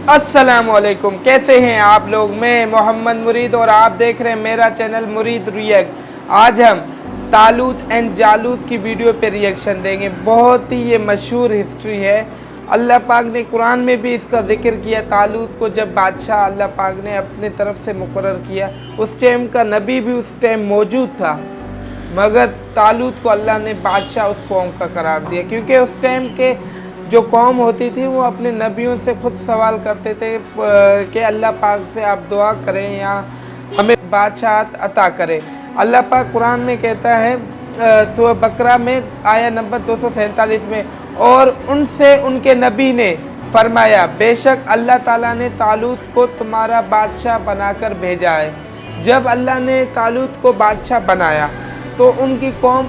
अस्सलामुअलैकुम, कैसे हैं आप लोग। मैं मोहम्मद मुरीद और आप देख रहे हैं मेरा चैनल मुरीद रिएक्ट। आज हम तालूत एंड जालूत की वीडियो पे रिएक्शन देंगे। बहुत ही ये मशहूर हिस्ट्री है। अल्लाह पाक ने कुरान में भी इसका जिक्र किया। तालूत को जब बादशाह अल्लाह पाक ने अपने तरफ से मुकर्रर किया, उस टाइम का नबी भी उस टाइम मौजूद था, मगर तालूत को अल्लाह ने बादशाह उस कौम का करार दिया, क्योंकि उस टाइम के जो कौम होती थी वो अपने नबियों से खुद सवाल करते थे कि अल्लाह पाक से आप दुआ करें या हमें बादशाहत अता करें। अल्लाह पाक कुरान में कहता है सूरह बकरा में आया नंबर 247 में, और उनसे उनके नबी ने फरमाया, बेशक अल्लाह ताला ने तालूत को तुम्हारा बादशाह बनाकर भेजा है। जब अल्लाह ने तालूत को बादशाह बनाया तो उनकी कौम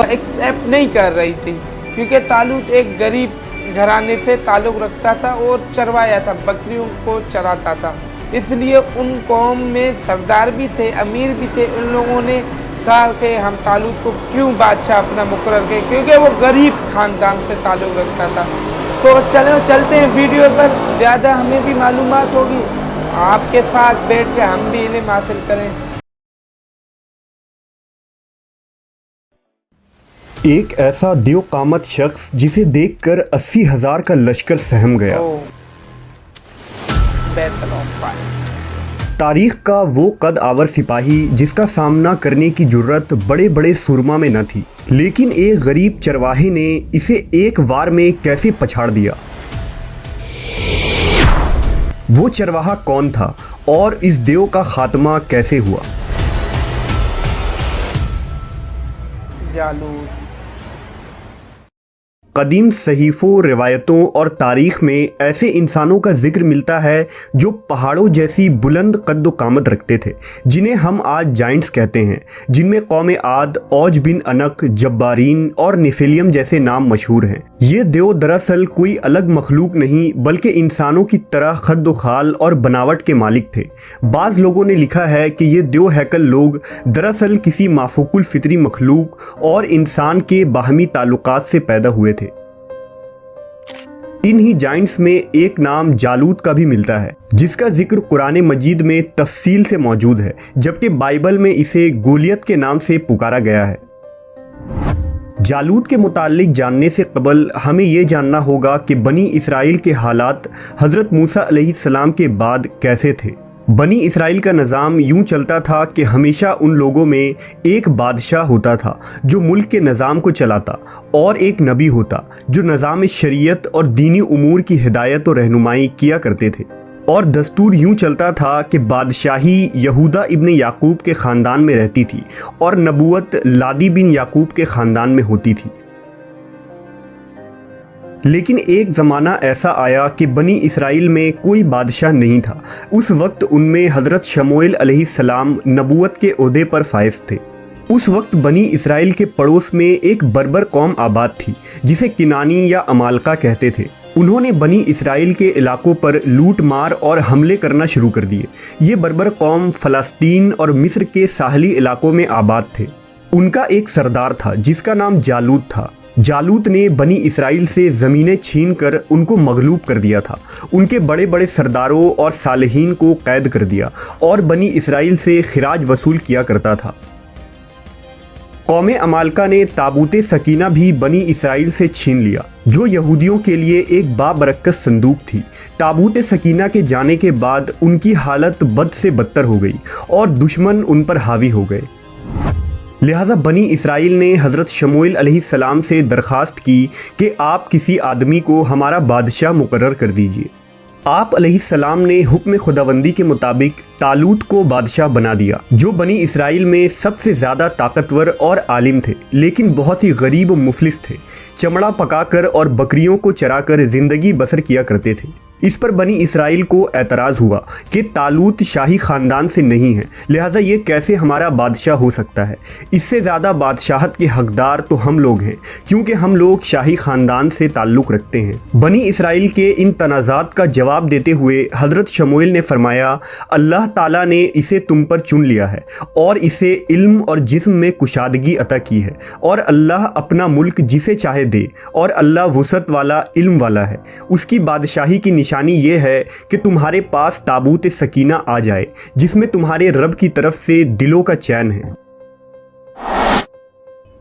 एक्सेप्ट नहीं कर रही थी, क्योंकि तालूत एक गरीब घराने से ताल्लुक़ रखता था और चरवाया था, बकरियों को चराता था। इसलिए उन कौम में सरदार भी थे, अमीर भी थे। उन लोगों ने कहा कि हम तालूत को क्यों बादशाह अपना मुकर्रर करें, क्योंकि वो गरीब ख़ानदान से ताल्लुक़ रखता था। तो चलते हैं वीडियो पर, ज़्यादा हमें भी मालूमात होगी, आपके साथ बैठ के हम भी इल्म हासिल करें। एक ऐसा देवकामत शख्स जिसे देखकर 80,000 का लश्कर सहम गया। तारीख का वो कद आवर सिपाही जिसका सामना करने की जुर्रत बड़े बड़े सुरमा में न थी, लेकिन एक गरीब चरवाहे ने इसे एक वार में कैसे पछाड़ दिया। वो चरवाहा कौन था और इस देव का खात्मा कैसे हुआ। जालूत। कदीम सहीफ़ों, रिवायतों और तारीख़ में ऐसे इंसानों का जिक्र मिलता है जो पहाड़ों जैसी बुलंद कद्द कामत रखते थे, जिन्हें हम आज जाइंट्स कहते हैं, जिनमें कौम आद, औज बिन अनक, जब्बारीन और निफिलियम जैसे नाम मशहूर हैं। ये देव दरअसल कोई अलग मखलूक नहीं बल्कि इंसानों की तरह खद्द खाल और बनावट के मालिक थे। बाज़ लोगों ने लिखा है कि ये देव हैकल लोग दरअसल किसी माफूकुल फितरी मखलूक और इंसान के बाहमी ताल्लुकात से पैदा हुए थे। इन ही जाइंट्स में एक नाम जालूत का भी मिलता है, जिसका जिक्र कुरान मजीद में तफसील से मौजूद है, जबकि बाइबल में इसे गोलियत के नाम से पुकारा गया है। जालूत के मुताल्लिक जानने से कबल हमें यह जानना होगा कि बनी इसराइल के हालात हज़रत मूसा अलैहिस्सलाम के बाद कैसे थे। बनी इसराइल का निज़ाम यूं चलता था कि हमेशा उन लोगों में एक बादशाह होता था जो मुल्क के निज़ाम को चलाता, और एक नबी होता जो निज़ाम शरीयत और दीनी उमूर की हिदायत और रहनुमाई किया करते थे। और दस्तूर यूं चलता था कि बादशाही यहूदा इब्न याकूब के ख़ानदान में रहती थी और नबूवत लादी बिन याकूब के ख़ानदान में होती थी। लेकिन एक ज़माना ऐसा आया कि बनी इसराइल में कोई बादशाह नहीं था। उस वक्त उनमें हज़रत शमूएल अलैहिस्सलाम नबूवत के ओहदे पर फाइज थे। उस वक्त बनी इसराइल के पड़ोस में एक बर्बर कौम आबाद थी जिसे किनानी या अमालका कहते थे। उन्होंने बनी इसराइल के इलाकों पर लूट मार और हमले करना शुरू कर दिए। ये बर्बर कौम फ़लस्तीन और मिस्र के साहली इलाकों में आबाद थे। उनका एक सरदार था जिसका नाम जालूत था। जालूत ने बनी इसराइल से ज़मीनें छीन कर उनको मगलूब कर दिया था। उनके बड़े बड़े सरदारों और सालेहीन को कैद कर दिया और बनी इसराइल से खिराज वसूल किया करता था। कौम अमालका ने ताबूत सकीना भी बनी इसराइल से छीन लिया, जो यहूदियों के लिए एक बाबरकत संदूक थी। ताबूत सकीना के जाने के बाद उनकी हालत बद से बदतर हो गई और दुश्मन उन पर हावी हो गए। लिहाजा बनी इसराइल ने हज़रत शमूएल अलैहिस्सलाम से दरख्वास्त की कि आप किसी आदमी को हमारा बादशाह मुकर्रर कर दीजिए। आप अलैहिस्सलाम ने हुक्म खुदावंदी के मुताबिक तालूत को बादशाह बना दिया, जो बनी इसराइल में सबसे ज़्यादा ताकतवर और आलिम थे, लेकिन बहुत ही गरीब और मुफलिस थे। चमड़ा पकाकर और बकरियों को चराकर ज़िंदगी बसर किया करते थे। इस पर बनी इसराइल को एतराज़ हुआ कि तालूत शाही ख़ानदान से नहीं है, लिहाजा ये कैसे हमारा बादशाह हो सकता है। इससे ज़्यादा बादशाहत के हकदार तो हम लोग हैं, क्योंकि हम लोग शाही ख़ानदान से ताल्लुक़ रखते हैं। बनी इसराइल के इन तनाज़ात का जवाब देते हुए हज़रत शमूएल ने फरमाया, अल्लाह अल्लाह ताला ने इसे तुम पर चुन लिया है और इसे इल्म और जिस्म में कुशादगी अता की है, और अल्लाह अपना मुल्क जिसे चाहे दे, और अल्लाह वुसअत वाला इल्म वाला है। उसकी बादशाही की निशानी ये है कि तुम्हारे पास ताबूत सकीना आ जाए जिसमें तुम्हारे रब की तरफ से दिलों का चैन है।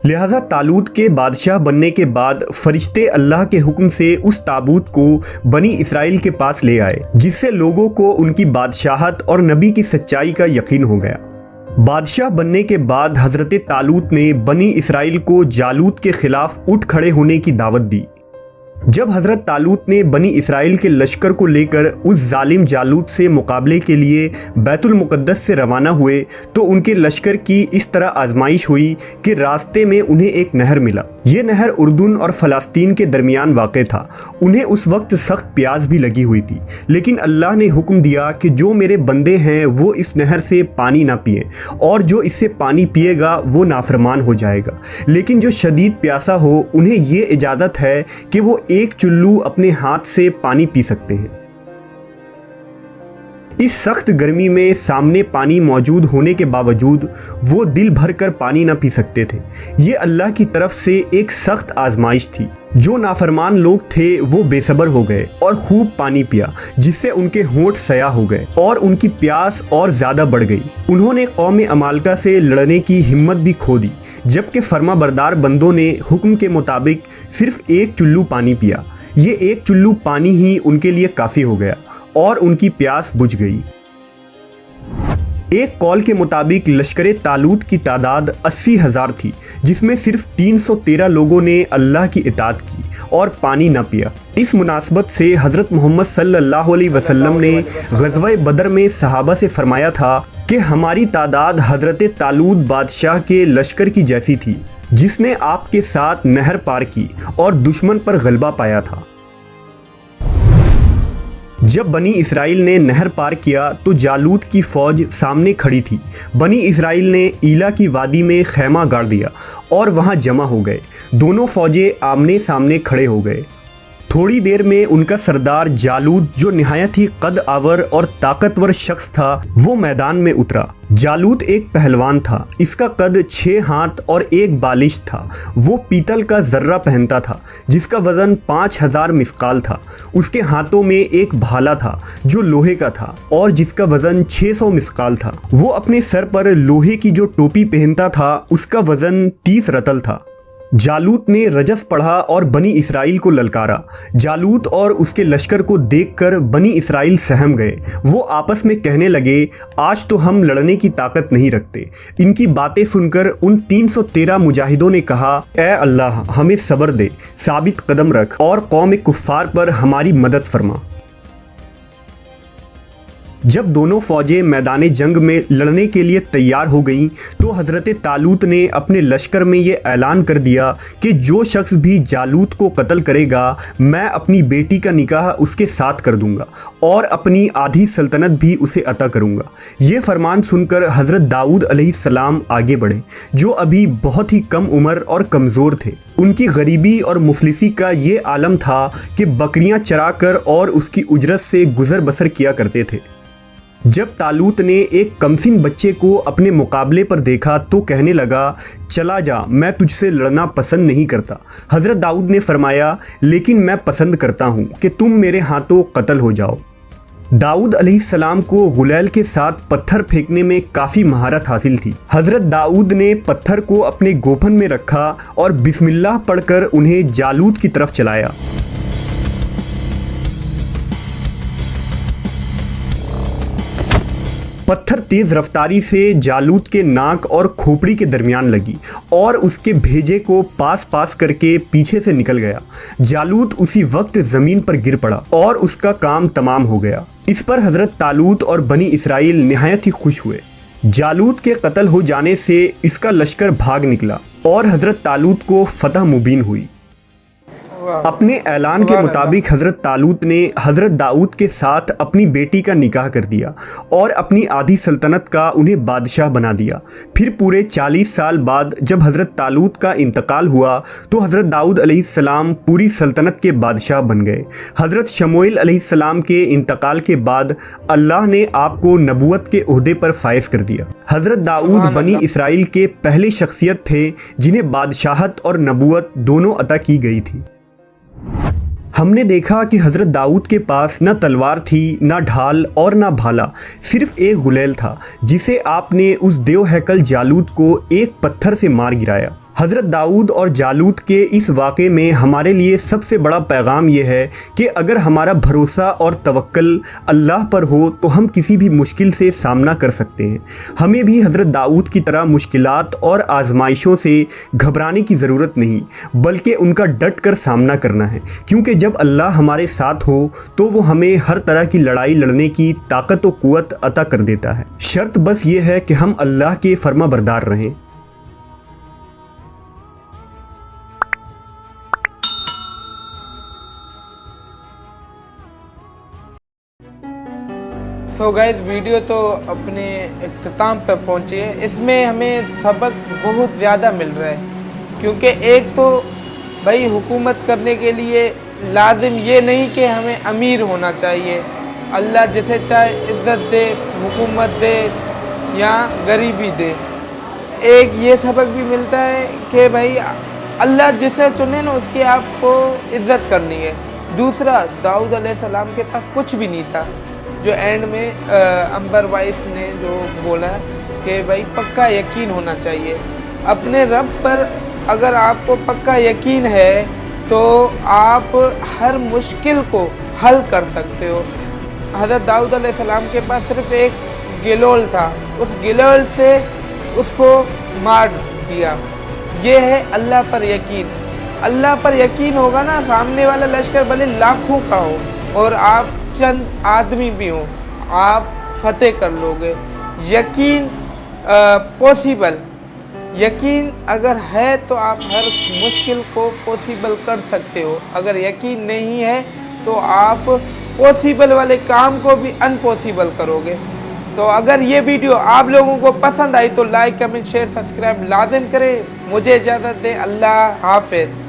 लिहाजा तालूत के बादशाह बनने के बाद फरिश्ते अल्लाह के हुक्म से उस ताबूत को बनी इसराइल के पास ले आए, जिससे लोगों को उनकी बादशाहत और नबी की सच्चाई का यकीन हो गया। बादशाह बनने के बाद हज़रत तालूत ने बनी इसराइल को जालूत के खिलाफ उठ खड़े होने की दावत दी। जब हज़रत तालूत ने बनी इसराइल के लश्कर को लेकर उस जालिम जालूत से मुकाबले के लिए बैतुल मुक़द्दस से रवाना हुए तो उनके लश्कर की इस तरह आजमाइश हुई कि रास्ते में उन्हें एक नहर मिला। ये नहर उर्दून और फ़लस्तीन के दरमियान वाक़ था। उन्हें उस वक्त सख्त प्यास भी लगी हुई थी, लेकिन अल्लाह ने हुक्म दिया कि जो मेरे बंदे हैं वो इस नहर से पानी ना पिए, और जो इससे पानी पिएगा वो नाफरमान हो जाएगा। लेकिन जो शदीद प्यासा हो उन्हें ये इजाज़त है कि वो एक चुल्लू अपने हाथ से पानी पी सकते हैं। इस सख्त गर्मी में सामने पानी मौजूद होने के बावजूद वो दिल भर कर पानी ना पी सकते थे। ये अल्लाह की तरफ से एक सख्त आजमाइश थी। जो नाफरमान लोग थे वो बेसब्र हो गए और खूब पानी पिया, जिससे उनके होंठ सया हो गए और उनकी प्यास और ज़्यादा बढ़ गई। उन्होंने कौम अमालका से लड़ने की हिम्मत भी खो दी, जबकि फर्माबरदार बंदों ने हुक्म के मुताबिक सिर्फ एक चुल्लू पानी पिया। ये एक चुल्लू पानी ही उनके लिए काफ़ी हो गया और उनकी प्यास बुझ गई। एक कौल के मुताबिक लश्कर तालूत की तादाद 80,000 थी, जिसमें सिर्फ 313 लोगों ने अल्लाह की इताअत की और पानी न पिया। इस मुनासबत से हज़रत मोहम्मद सल्लल्लाहु अलैहि वसल्लम ने ग़ज़वा बदर में सहाबा से फरमाया था कि हमारी तादाद हज़रत तालूत बादशाह के लश्कर की जैसी थी, जिसने आपके साथ नहर पार की और दुश्मन पर गलबा पाया था। जब बनी इसराइल ने नहर पार किया तो जालूत की फ़ौज सामने खड़ी थी। बनी इसराइल ने ईला की वादी में खैमा गाड़ दिया और वहां जमा हो गए। दोनों फ़ौजें आमने सामने खड़े हो गए। थोड़ी देर में उनका सरदार जालूत, जो निहायत ही कद आवर और ताकतवर शख्स था, वो मैदान में उतरा। जालूत एक पहलवान था। इसका कद 6 हाथ और 1 बालिश था। वो पीतल का जर्रा पहनता था जिसका वज़न 5000 मिस्काल था। उसके हाथों में एक भाला था जो लोहे का था और जिसका वज़न 600 मिस्काल था। वो अपने सर पर लोहे की जो टोपी पहनता था उसका वज़न 30 रतल था। जालूत ने रजस पढ़ा और बनी इसराइल को ललकारा। जालूत और उसके लश्कर को देखकर बनी इसराइल सहम गए। वो आपस में कहने लगे, आज तो हम लड़ने की ताकत नहीं रखते। इनकी बातें सुनकर उन 313 मुजाहिदों ने कहा, ऐ अल्लाह, हमें सब्र दे, साबित कदम रख और कौम कुफ्फार पर हमारी मदद फरमा। जब दोनों फ़ौजें मैदान जंग में लड़ने के लिए तैयार हो गईं तो हज़रत तालूत ने अपने लश्कर में ये ऐलान कर दिया कि जो शख्स भी जालूत को कत्ल करेगा मैं अपनी बेटी का निकाह उसके साथ कर दूंगा और अपनी आधी सल्तनत भी उसे अता करूंगा। ये फरमान सुनकर हज़रत दाऊद अलैहिस्सलाम आगे बढ़े, जो अभी बहुत ही कम उम्र और कमज़ोर थे। उनकी गरीबी और मुफलिसी का ये आलम था कि बकरियां चराकर और उसकी उजरत से गुजर बसर किया करते थे। जब तालूत ने एक कमसिन बच्चे को अपने मुकाबले पर देखा तो कहने लगा, चला जा, मैं तुझसे लड़ना पसंद नहीं करता। हज़रत दाऊद ने फरमाया, लेकिन मैं पसंद करता हूँ कि तुम मेरे हाथों कत्ल हो जाओ। दाऊद अलैहिस्सलाम को गुलैल के साथ पत्थर फेंकने में काफ़ी महारत हासिल थी। हज़रत दाऊद ने पत्थर को अपने गोफन में रखा और बिस्मिल्लाह पढ़कर उन्हें जालूत की तरफ चलाया। पत्थर तेज़ रफ्तारी से जालूत के नाक और खोपड़ी के दरमियान लगी और उसके भेजे को पास पास करके पीछे से निकल गया। जालूत उसी वक्त ज़मीन पर गिर पड़ा और उसका काम तमाम हो गया। इस पर हज़रत तालूत और बनी इसराइल निहायत ही खुश हुए। जालूत के कत्ल हो जाने से इसका लश्कर भाग निकला और हज़रत तालूत को फतह मुबीन हुई। اپنے اعلان کے مطابق حضرت طالوت نے حضرت داؤد کے ساتھ اپنی بیٹی کا نکاح کر دیا اور اپنی آدھی سلطنت کا انہیں بادشاہ بنا دیا۔ پھر پورے 40 سال بعد جب حضرت طالوت کا انتقال ہوا تو حضرت داؤد علیہ السلام پوری سلطنت کے بادشاہ بن گئے۔ حضرت شموئیل علیہ السلام کے انتقال کے بعد اللہ نے آپ کو نبوت کے عہدے پر فائز کر دیا۔ حضرت داؤد بنی اسرائیل کے پہلے شخصیت تھے جنہیں بادشاہت اور نبوت دونوں عطا کی گئی تھی۔ ہم نے دیکھا کہ حضرت داؤد کے پاس نہ تلوار تھی، نہ ڈھال اور نہ بھالا، صرف ایک غلیل تھا جسے آپ نے اس دیو ہیکل جالوت کو ایک پتھر سے مار گرایا۔ حضرت داؤد اور جالوت کے اس واقعے میں ہمارے لیے سب سے بڑا پیغام یہ ہے کہ اگر ہمارا بھروسہ اور توکل اللہ پر ہو تو ہم کسی بھی مشکل سے سامنا کر سکتے ہیں۔ ہمیں بھی حضرت داؤد کی طرح مشکلات اور آزمائشوں سے گھبرانے کی ضرورت نہیں، بلکہ ان کا ڈٹ کر سامنا کرنا ہے، کیونکہ جب اللہ ہمارے ساتھ ہو تو وہ ہمیں ہر طرح کی لڑائی لڑنے کی طاقت و قوت عطا کر دیتا ہے۔ شرط بس یہ ہے کہ ہم اللہ کے فرما بردار رہیں۔ سو گائز، ویڈیو تو اپنے اختتام پہ پہنچی ہے۔ اس میں ہمیں سبق بہت زیادہ مل رہا ہے، کیونکہ ایک تو بھائی حکومت کرنے کے لیے لازم یہ نہیں کہ ہمیں امیر ہونا چاہیے، اللہ جسے چاہے عزت دے، حکومت دے یا غریبی دے۔ ایک یہ سبق بھی ملتا ہے کہ بھائی اللہ جسے چنے نا اس کی آپ کو عزت کرنی ہے۔ دوسرا، داؤد علیہ السلام کے پاس کچھ بھی نہیں تھا، جو اینڈ میں امبر وائس نے جو بولا کہ بھائی پکا یقین ہونا چاہیے اپنے رب پر۔ اگر آپ کو پکا یقین ہے تو آپ ہر مشکل کو حل کر سکتے ہو۔ حضرت داؤد علیہ السلام کے پاس صرف ایک گلول تھا، اس گلول سے اس کو مار دیا۔ یہ ہے اللہ پر یقین۔ اللہ پر یقین ہوگا نا، سامنے والا لشکر بھلے لاکھوں کا ہو اور آپ چند آدمی بھی ہوں، آپ فتح کر لو گے۔ یقین پوسیبل، یقین اگر ہے تو آپ ہر مشکل کو پوسیبل کر سکتے ہو۔ اگر یقین نہیں ہے تو آپ پوسیبل والے کام کو بھی انپوسیبل کرو گے۔ تو اگر یہ ویڈیو آپ لوگوں کو پسند آئی تو لائک، کمنٹ، شیئر، سبسکرائب لازم کریں۔ مجھے اجازت دیں، اللہ حافظ۔